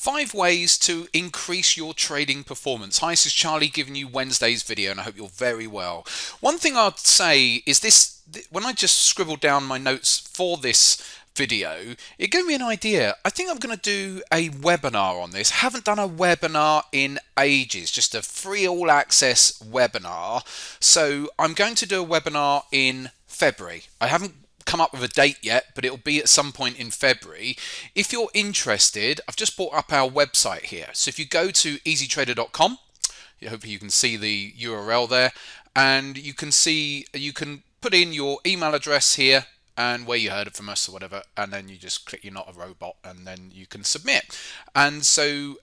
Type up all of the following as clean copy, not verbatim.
5 ways to increase your trading performance. Hi, this is Charlie giving you Wednesday's video, and I hope you're very well. One thing I'd say is this: when I just scribbled down my notes for this video, it gave me an idea. I think I'm going to do a webinar on this. Haven't done a webinar in ages, just a free all access webinar. So I'm going to do a webinar in February. I haven't come up with a date yet, but it'll be at some point in February. If you're interested, I've just brought up our website here. So if you go to easytrader.com, hopefully you can see the URL there, and you can put in your email address here and where you heard it from us or whatever, and then you just click "You're not a robot," and then you can submit. And so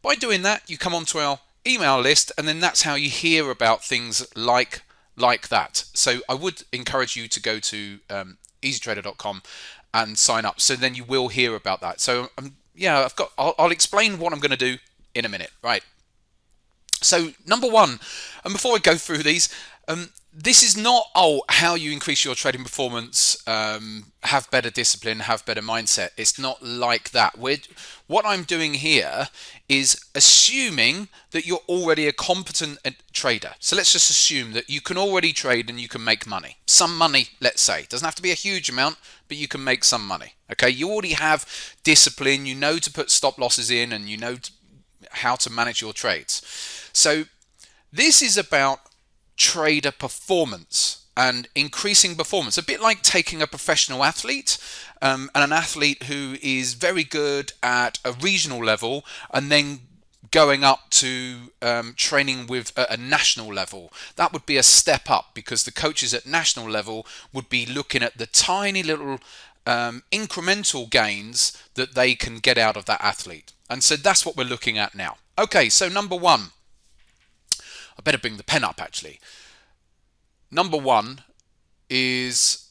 by doing that, you come onto our email list, and then that's how you hear about things like that. So I would encourage you to go to easytrader.com and sign up, so then you will hear about that. So yeah, I'll explain what I'm going to do in a minute. Right, so number one, and before I go through these, this is not how you increase your trading performance, have better discipline, have better mindset. It's not like that. What I'm doing here is assuming that you're already a competent trader. So let's just assume that you can already trade and you can make money. Some money, let's say. It doesn't have to be a huge amount, but you can make some money. Okay, you already have discipline, you know to put stop losses in, and you know how to manage your trades. So this is about trader performance and increasing performance, a bit like taking a professional athlete and an athlete who is very good at a regional level and then going up to training with a national level. That would be a step up, because the coaches at national level would be looking at the tiny little incremental gains that they can get out of that athlete. And so that's what we're looking at now. Okay, so number one, I better bring the pen up actually. Number one is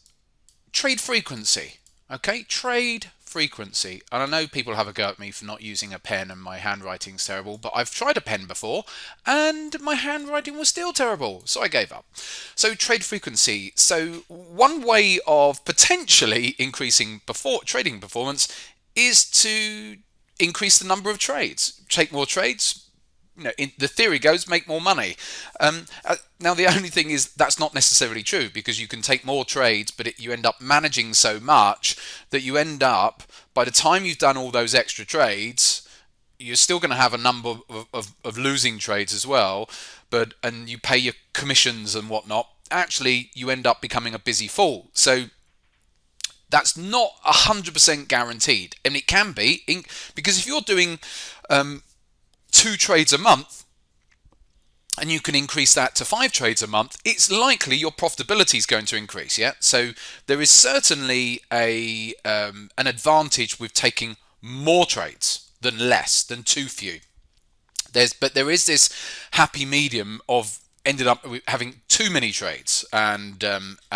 trade frequency. Okay, trade frequency. And I know people have a go at me for not using a pen and my handwriting's terrible, but I've tried a pen before and my handwriting was still terrible, so I gave up. So trade frequency. So one way of potentially increasing trading performance is to increase the number of trades. Take more trades. The theory goes, make more money. Now the only thing is that's not necessarily true, because you can take more trades, but you end up managing so much that you end up, by the time you've done all those extra trades, you're still going to have a number of losing trades as well, and you pay your commissions and whatnot. Actually, you end up becoming a busy fool. So that's not 100% guaranteed, and it can be, because if you're doing 2 trades a month and you can increase that to 5 trades a month, it's likely your profitability is going to increase. Yeah, so there is certainly an advantage with taking more trades than too few. But there is this happy medium of ended up having too many trades, and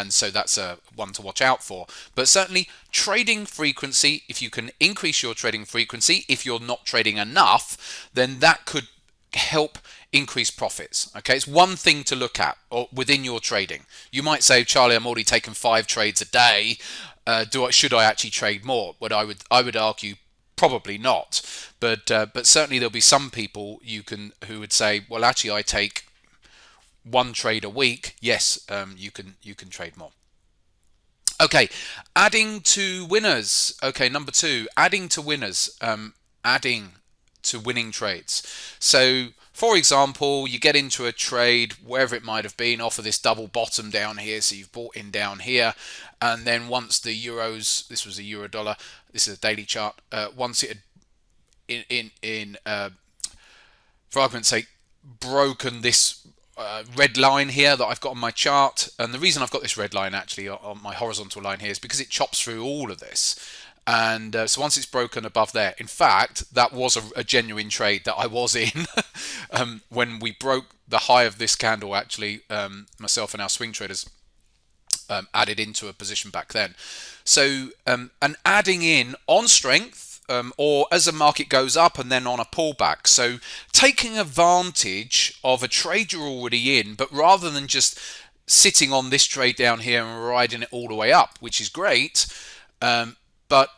so that's a one to watch out for. But certainly trading frequency, if you can increase your trading frequency, if you're not trading enough, then that could help increase profits. Okay, it's one thing to look at or within your trading. You might say, Charlie, I'm already taking 5 trades a day. Should I actually trade more? But I would argue probably not. But certainly there'll be some people who would say, well, actually I take 1 trade a week. Yes, you can trade more. Okay, adding to winners. Okay, number 2, adding to winners, adding to winning trades. So for example, you get into a trade, wherever it might have been, off of this double bottom down here, so you've bought in down here, and then once the euros, this was a euro dollar, this is a daily chart, once it had for argument's sake broken this red line here that I've got on my chart, and the reason I've got this red line actually on my horizontal line here is because it chops through all of this, and so once it's broken above there, in fact that was a genuine trade that I was in when we broke the high of this candle. Actually, myself and our swing traders added into a position back then. So and adding in on strength, or as the market goes up and then on a pullback. So taking advantage of a trade you're already in, but rather than just sitting on this trade down here and riding it all the way up, which is great, but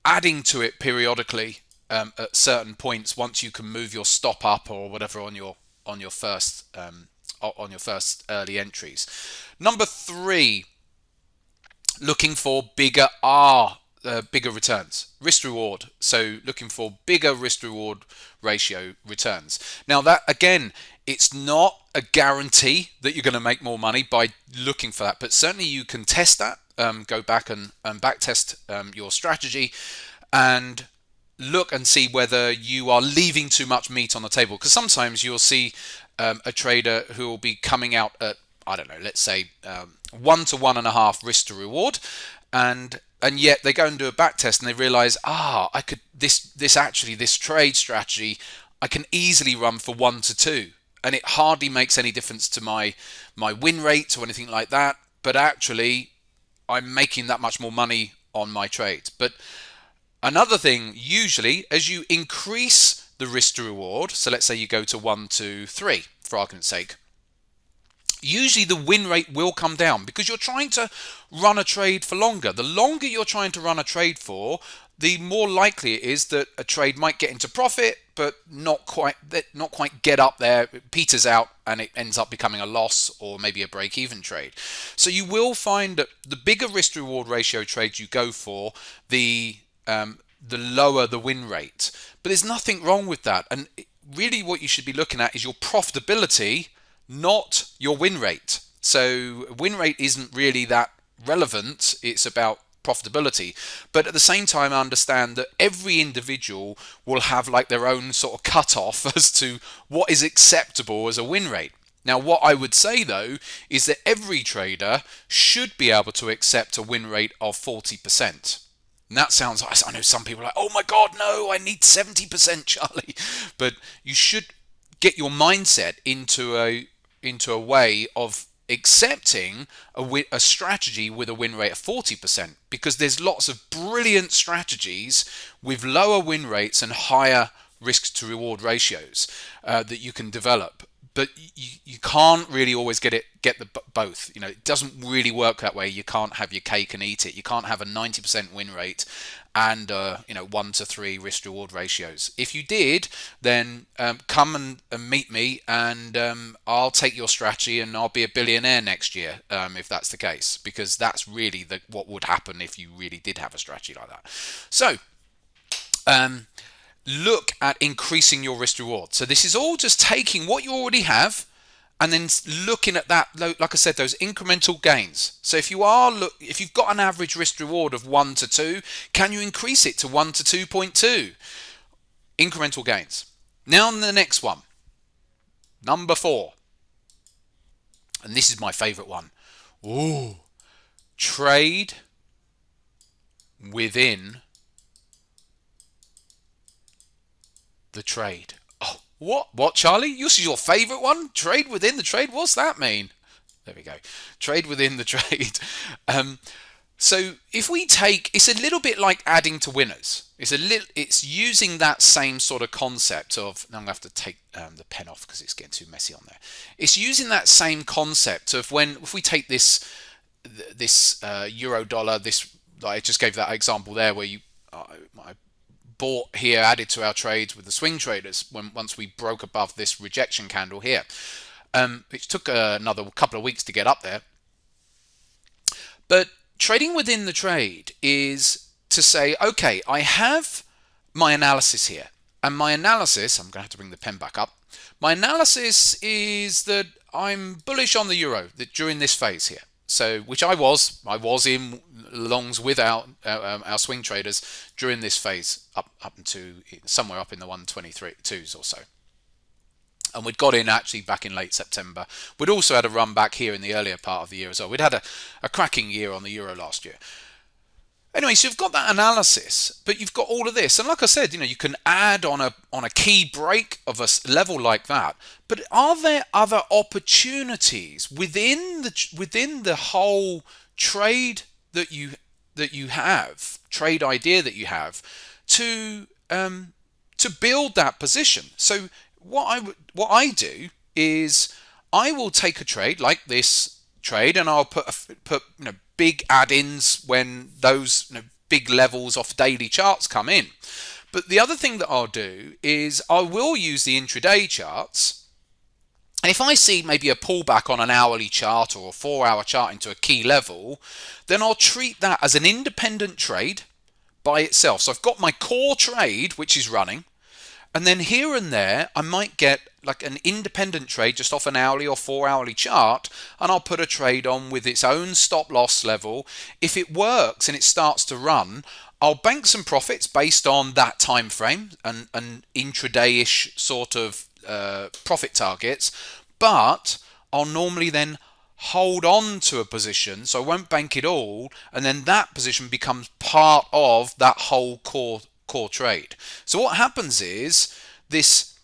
adding to it periodically at certain points once you can move your stop up or whatever on your first early entries. Number 3, looking for bigger returns, risk reward. So looking for bigger risk reward ratio returns. Now that again, it's not a guarantee that you're going to make more money by looking for that, but certainly you can test that. Go back and back test your strategy and look and see whether you are leaving too much meat on the table, because sometimes you'll see a trader who will be coming out at, I don't know, let's say 1 to 1.5 risk to reward, and yet they go and do a back test and they realize, I could this trade strategy I can easily run for 1 to 2, and it hardly makes any difference to my win rate or anything like that, but actually I'm making that much more money on my trades. But another thing, usually as you increase the risk to reward, so let's say you go to 1 to 3 for argument's sake, usually the win rate will come down because you're trying to run a trade for longer. The longer you're trying to run a trade for, the more likely it is that a trade might get into profit, but not quite get up there, it peters out, and it ends up becoming a loss or maybe a break-even trade. So you will find that the bigger risk-reward ratio trades you go for, the lower the win rate. But there's nothing wrong with that. And really what you should be looking at is your profitability, not your win rate. So win rate isn't really that relevant. It's about profitability. But at the same time, I understand that every individual will have like their own sort of cutoff as to what is acceptable as a win rate. Now, what I would say though is that every trader should be able to accept a win rate of 40%. And that sounds, I know some people are like, oh my God, no, I need 70%, Charlie. But you should get your mindset into a way of accepting a strategy with a win rate of 40%, because there's lots of brilliant strategies with lower win rates and higher risk to reward ratios that you can develop. But you can't really always get the both. It doesn't really work that way. You can't have your cake and eat it. You can't have a 90% win rate and 1 to 3 risk reward ratios. If you did, then come and meet me, and I'll take your strategy and I'll be a billionaire next year if that's the case, because that's really what would happen if you really did have a strategy like that. So look at increasing your risk reward. So this is all just taking what you already have and then looking at that, like I said, those incremental gains. So if you've got an average risk reward of 1 to 2, can you increase it to 1 to 2.2? Incremental gains. Now on the next one, number 4, and this is my favorite one. Trade within the trade. Oh, what, Charlie? This is your favorite one? Trade within the trade? What's that mean? There we go. Trade within the trade. So if we it's a little bit like adding to winners. It's using that same sort of concept of. Now I'm gonna have to take the pen off because it's getting too messy on there. It's using that same concept of if we take this euro dollar. I just gave that example there where I bought here, added to our trades with the swing traders once we broke above this rejection candle here. It took another couple of weeks to get up there. But trading within the trade is to say, okay, I have my analysis here. And my analysis, I'm going to have to bring the pen back up. My analysis is that I'm bullish on the euro during this phase here. So, which I was in longs with our swing traders during this phase up into somewhere up in the 123s or so. And we'd got in actually back in late September. We'd also had a run back here in the earlier part of the year as well. We'd had a cracking year on the euro last year. Anyway, so you've got that analysis, but you've got all of this. And like I said, you can add on a key break of a level like that. But are there other opportunities within the whole trade that you have, trade idea that you have, to build that position? So what I do is I will take a trade like this trade, and I'll put big add-ins when those big levels off daily charts come in. But the other thing that I'll do is I will use the intraday charts. And if I see maybe a pullback on an hourly chart or a 4-hour chart into a key level, then I'll treat that as an independent trade by itself. So I've got my core trade, which is running, and then here and there, I might get like an independent trade just off an hourly or 4-hourly chart, and I'll put a trade on with its own stop loss level. If it works and it starts to run, I'll bank some profits based on that time frame and intraday-ish sort of profit targets, but I'll normally then hold on to a position, so I won't bank it all, and then that position becomes part of that whole core trade. So what happens is this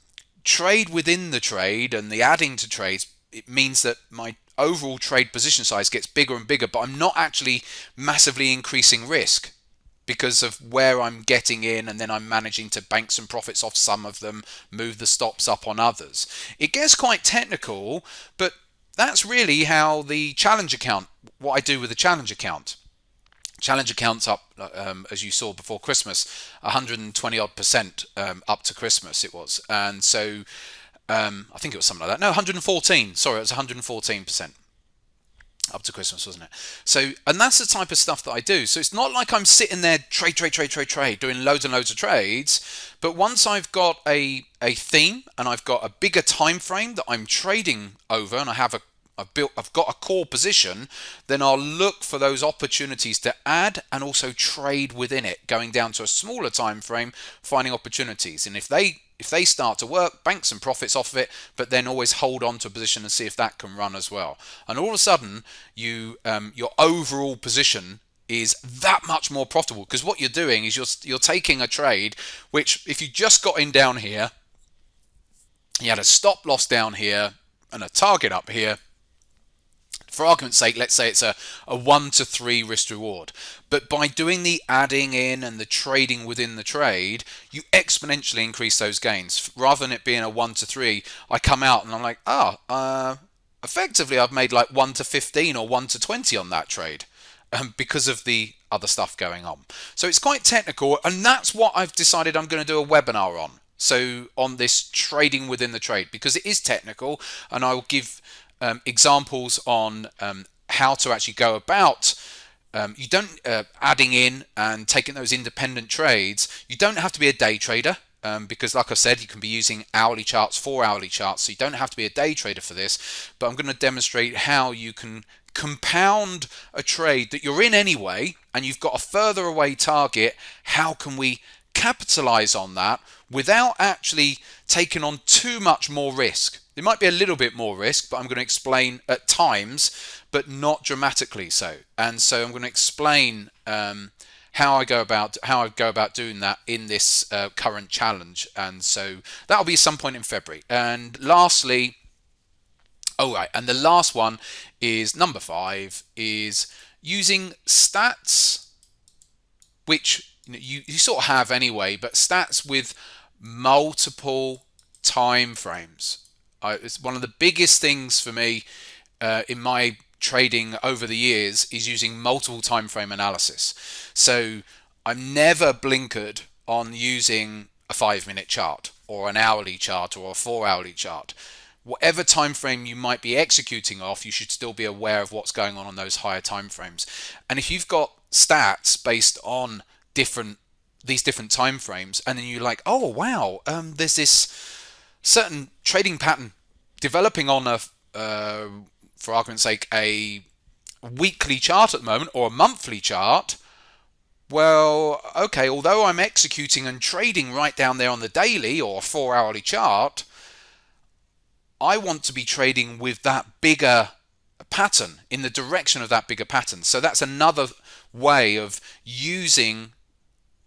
trade within the trade and the adding to trades, it means that my overall trade position size gets bigger and bigger, but I'm not actually massively increasing risk because of where I'm getting in, and then I'm managing to bank some profits off some of them, move the stops up on others. It gets quite technical, but that's really how the challenge account, what I do with the challenge account. Challenge account's up, as you saw before Christmas, 120 odd percent up to Christmas it was. And so I think it was something like that. No, 114. Sorry, it was 114%. Up to Christmas, wasn't it? So, and that's the type of stuff that I do. So it's not like I'm sitting there trade, doing loads and loads of trades. But once I've got a theme and I've got a bigger time frame that I'm trading over, and I've got a core position, then I'll look for those opportunities to add and also trade within it, going down to a smaller time frame, finding opportunities. And if they start to work, bank some profits off of it, but then always hold on to a position and see if that can run as well. And all of a sudden, your overall position is that much more profitable, because what you're doing is you're taking a trade which, if you just got in down here, you had a stop loss down here and a target up here. For argument's sake, let's say it's a 1 to 3 risk reward. But by doing the adding in and the trading within the trade, you exponentially increase those gains. Rather than it being a 1 to 3, I come out and I'm like, effectively I've made like 1 to 15 or 1 to 20 on that trade because of the other stuff going on. So it's quite technical, and that's what I've decided I'm going to do a webinar on. So on this trading within the trade, because it is technical, and I'll give examples on how to actually go about you don't adding in and taking those independent trades. You don't have to be a day trader, because like I said, you can be using hourly charts, 4-hourly charts, so you don't have to be a day trader for this. But I'm going to demonstrate how you can compound a trade that you're in anyway, and you've got a further away target. How can we capitalize on that without actually taking on too much more risk? There might be a little bit more risk, but I'm going to explain at times, but not dramatically so. And so I'm going to explain how I go about doing that in this current challenge. And so that'll be some point in February. And lastly, and the last one is number 5, is using stats, which you sort of have anyway, but stats with multiple time frames. It's one of the biggest things for me in my trading over the years is using multiple time frame analysis. So I'm never blinkered on using a 5-minute chart or an hourly chart or a 4-hourly chart. Whatever time frame you might be executing off, you should still be aware of what's going on those higher time frames. And if you've got stats based on these different time frames, and then you're like, oh wow, there's this certain trading pattern developing on for argument's sake, a weekly chart at the moment or a monthly chart. Well, okay, although I'm executing and trading right down there on the daily or 4-hourly chart, I want to be trading with that bigger pattern, in the direction of that bigger pattern. So that's another way of using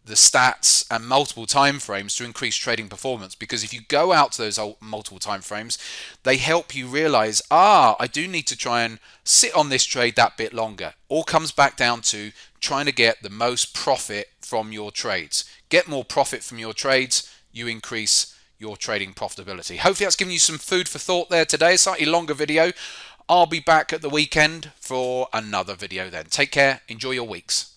the stats and multiple time frames to increase trading performance, because if you go out to those multiple time frames, they help you realize, I do need to try and sit on this trade that bit longer. All comes back down to trying to get the most profit from your trades. Get more profit from your trades, you increase your trading profitability. Hopefully that's given you some food for thought there today. A slightly longer video. I'll be back at the weekend for another video then. Take care, enjoy your weeks.